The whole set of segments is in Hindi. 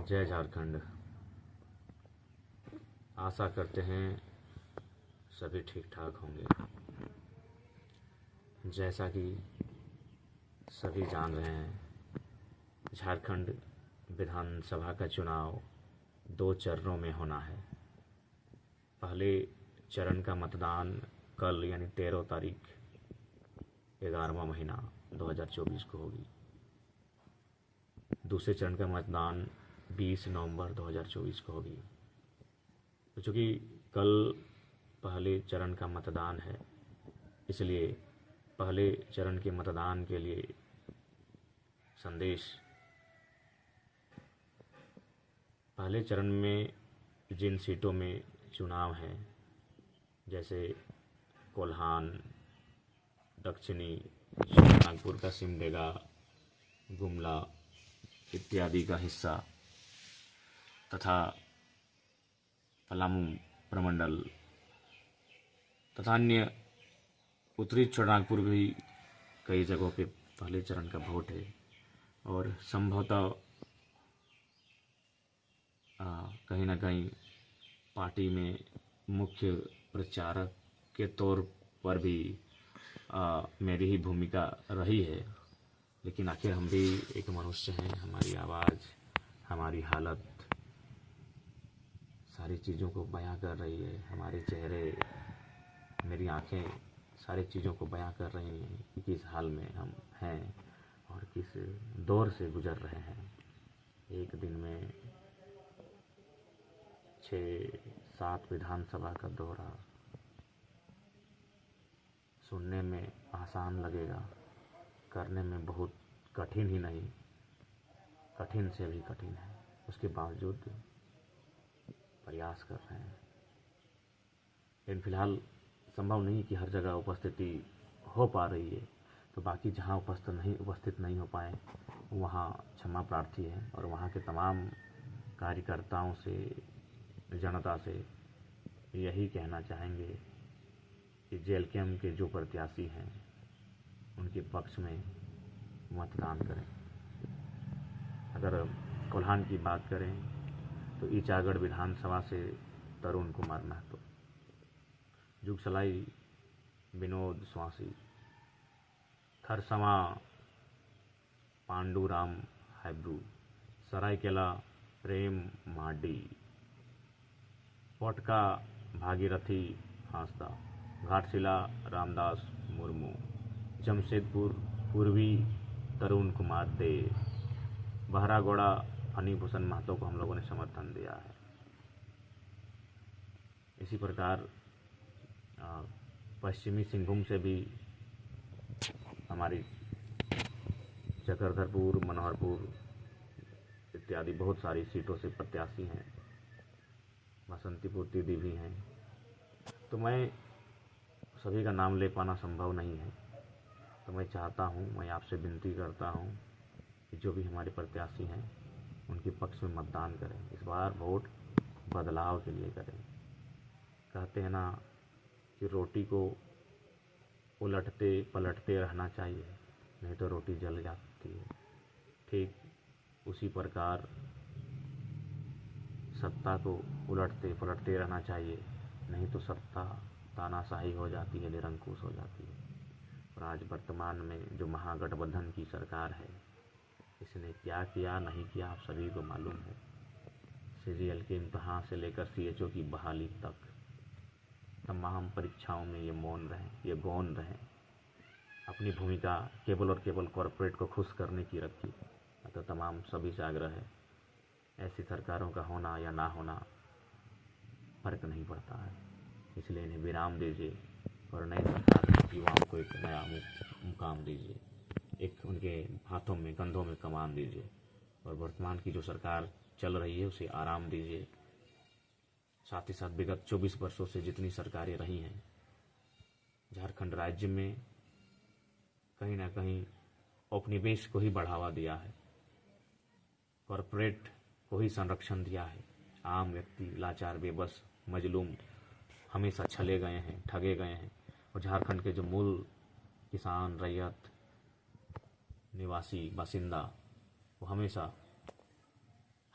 जय झारखंड। आशा करते हैं सभी ठीक ठाक होंगे। जैसा कि सभी जान रहे हैं, झारखंड विधानसभा का चुनाव 2 चरणों में होना है। पहले चरण का मतदान कल यानी 13 तारीख 11वां महीना 2024 को होगी। दूसरे चरण का मतदान 20 नवंबर 2024 को होगी। तो चूँकि कल पहले चरण का मतदान है, इसलिए पहले चरण के मतदान के लिए संदेश पहले चरण में जिन सीटों में चुनाव है, जैसे कोल्हान, दक्षिणी नागपुर का सिमडेगा, गुमला इत्यादि का हिस्सा तथा पलामू प्रमंडल तथा अन्य उत्तरी छोटानागपुर भी कई जगहों पे पहले चरण का वोट है। और संभवतः कहीं ना कहीं पार्टी में मुख्य प्रचारक के तौर पर भी मेरी ही भूमिका रही है। लेकिन आखिर हम भी एक मनुष्य हैं, हमारी आवाज़, हमारी हालत सारी चीज़ों को बयां कर रही है। हमारे चेहरे, मेरी आंखें सारी चीज़ों को बयां कर रही हैं कि किस हाल में हम हैं और किस दौर से गुजर रहे हैं। एक दिन में 6-7 विधानसभा का दौरा सुनने में आसान लगेगा, करने में बहुत कठिन ही नहीं, कठिन से भी कठिन है। उसके बावजूद प्रयास कर रहे हैं। लेकिन फिलहाल संभव नहीं कि हर जगह उपस्थिति हो पा रही है, तो बाकी जहां उपस्थित नहीं हो पाए वहां क्षमा प्रार्थी है। और वहां के तमाम कार्यकर्ताओं से, जनता से यही कहना चाहेंगे कि जेएलकेएम के जो प्रत्याशी हैं उनके पक्ष में मतदान करें। अगर कोल्हान की बात करें तो ईचागढ़ विधानसभा से तरुण कुमार महतो, जुगसलाई विनोद स्वासी, खरसवा पांडुराम हैब्रू, सरायकेला प्रेम माडी, पटका भागीरथी हांसदा, घाटशिला रामदास मुर्मू, जमशेदपुर पूर्वी तरुण कुमार दे, बहरागोड़ा फणीभूषण महतो को हम लोगों ने समर्थन दिया है। इसी प्रकार पश्चिमी सिंहभूम से भी हमारी चक्रधरपुर, मनोहरपुर इत्यादि बहुत सारी सीटों से प्रत्याशी हैं। बसंतीपुर दीदी भी हैं। तो मैं सभी का नाम ले पाना संभव नहीं है, तो मैं चाहता हूँ, मैं आपसे विनती करता हूँ कि जो भी हमारे प्रत्याशी हैं उनके पक्ष में मतदान करें। इस बार वोट बदलाव के लिए करें। कहते हैं ना कि रोटी को उलटते पलटते रहना चाहिए, नहीं तो रोटी जल जाती है। ठीक उसी प्रकार सत्ता को उलटते पलटते रहना चाहिए, नहीं तो सत्ता तानाशाही हो जाती है, निरंकुश हो जाती है। और आज वर्तमान में जो महागठबंधन की सरकार है, इसने क्या किया नहीं किया आप सभी को मालूम है। सीजीएल के इम्तहान से लेकर सीएचओ की बहाली तक तमाम परीक्षाओं में ये मौन रहे, ये गौन रहे। अपनी भूमिका केवल और केवल कॉरपोरेट को खुश करने की रखी। तो तमाम सभी से आग्रह है, ऐसी सरकारों का होना या ना होना फर्क नहीं पड़ता है। इसलिए इन्हें विराम दीजिए और नई सरकार में युवाओं को एक नया मुकाम दीजिए, एक उनके हाथों में कंधों में कमान दीजिए। और वर्तमान की जो सरकार चल रही है उसे आराम दीजिए। साथ ही साथ विगत 24 वर्षों से जितनी सरकारें रही हैं झारखंड राज्य में, कहीं ना कहीं औपनिवेश को ही बढ़ावा दिया है, कॉरपोरेट को ही संरक्षण दिया है। आम व्यक्ति लाचार, बेबस, मजलूम हमेशा छले गए हैं, ठगे गए हैं। और झारखंड के जो मूल किसान, रैयत, निवासी, बासिंदा, वो हमेशा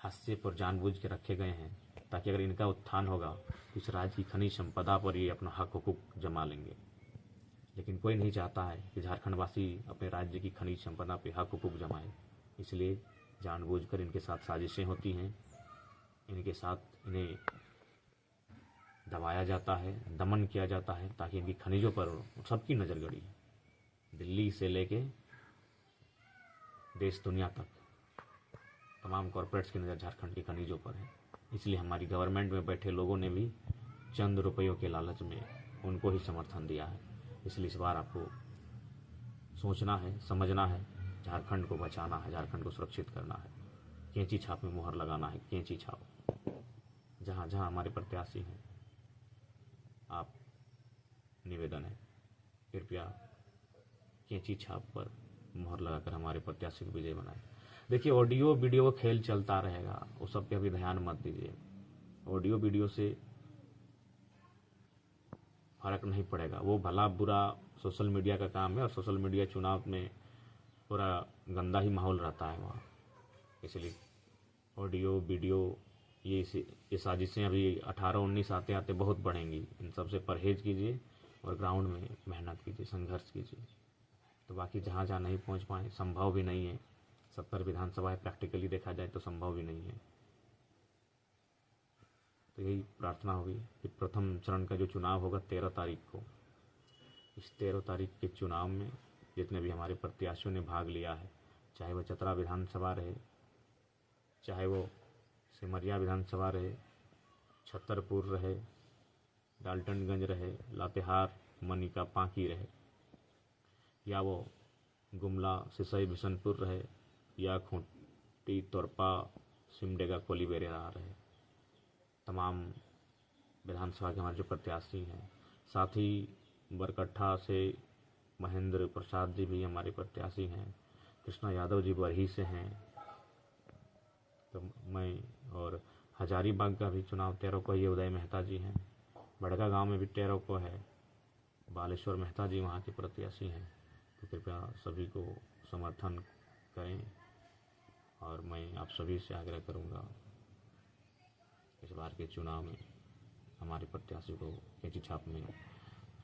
हाशिए पर जानबूझ के रखे गए हैं, ताकि अगर इनका उत्थान होगा तो इस राज्य की खनिज संपदा पर ये अपना हक हुकूक जमा लेंगे। लेकिन कोई नहीं चाहता है कि झारखंड वासी अपने राज्य की खनिज संपदा पे हक हुकूक जमाए, इसलिए जानबूझकर इनके साथ साजिशें होती हैं, इनके साथ इन्हें दबाया जाता है, दमन किया जाता है, ताकि इनकी खनिजों पर सबकी नज़र गड़ी है। दिल्ली से लेके देश दुनिया तक तमाम कॉरपोरेट्स की नज़र झारखंड की खनिजों पर है। इसलिए हमारी गवर्नमेंट में बैठे लोगों ने भी चंद रुपयों के लालच में उनको ही समर्थन दिया है। इसलिए इस बार आपको सोचना है, समझना है, झारखंड को बचाना है, झारखंड को सुरक्षित करना है। कैंची छाप में मुहर लगाना है, कैंची छाप। जहाँ जहाँ हमारे प्रत्याशी हैं, आप निवेदन है, कृपया कैंची छाप पर मुहर लगाकर हमारे प्रत्याशी को विजय बनाएं। देखिए, ऑडियो वीडियो खेल चलता रहेगा, वो सब पे अभी ध्यान मत दीजिए। ऑडियो वीडियो से फर्क नहीं पड़ेगा, वो भला बुरा सोशल मीडिया का काम है, और सोशल मीडिया चुनाव में पूरा गंदा ही माहौल रहता है वहाँ। इसलिए ऑडियो वीडियो ये साजिशें अभी 18-19 आते आते बहुत बढ़ेंगी। इन सब से परहेज कीजिए और ग्राउंड में मेहनत कीजिए, संघर्ष कीजिए। तो बाकी जहाँ जहाँ नहीं पहुँच पाए, संभव भी नहीं है, 70 विधानसभाएं प्रैक्टिकली देखा जाए तो संभव भी नहीं है। तो यही प्रार्थना होगी कि प्रथम चरण का जो चुनाव होगा 13 तारीख को, इस 13 तारीख के चुनाव में जितने भी हमारे प्रत्याशियों ने भाग लिया है, चाहे वो चतरा विधानसभा रहे, चाहे वो सिमरिया विधानसभा रहे, छतरपुर रहे, डाल्टनगंज रहे, लातेहार, मनिका, पांकी रहे, या वो गुमला, सिसई, बिशनपुर रहे, या खूंटी, तोरपा, सिमडेगा, कोलीबेरा रहे, तमाम विधानसभा के हमारे जो प्रत्याशी हैं। साथ ही बरकट्ठा से महेंद्र प्रसाद जी भी हमारे प्रत्याशी हैं, कृष्णा यादव जी बरही से हैं, तो मैं, और हजारीबाग का भी चुनाव 13 को ही उदय मेहता जी हैं, बड़का गांव में भी 13 को है, बालेश्वर मेहता जी वहाँ के प्रत्याशी हैं। तो कृपया सभी को समर्थन करें, और मैं आप सभी से आग्रह करूँगा इस बार के चुनाव में हमारे प्रत्याशी को कैंची छाप में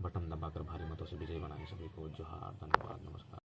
बटन दबाकर भारी मतों से विजयी बनाएं। सभी को जोहार, धन्यवाद, नमस्कार।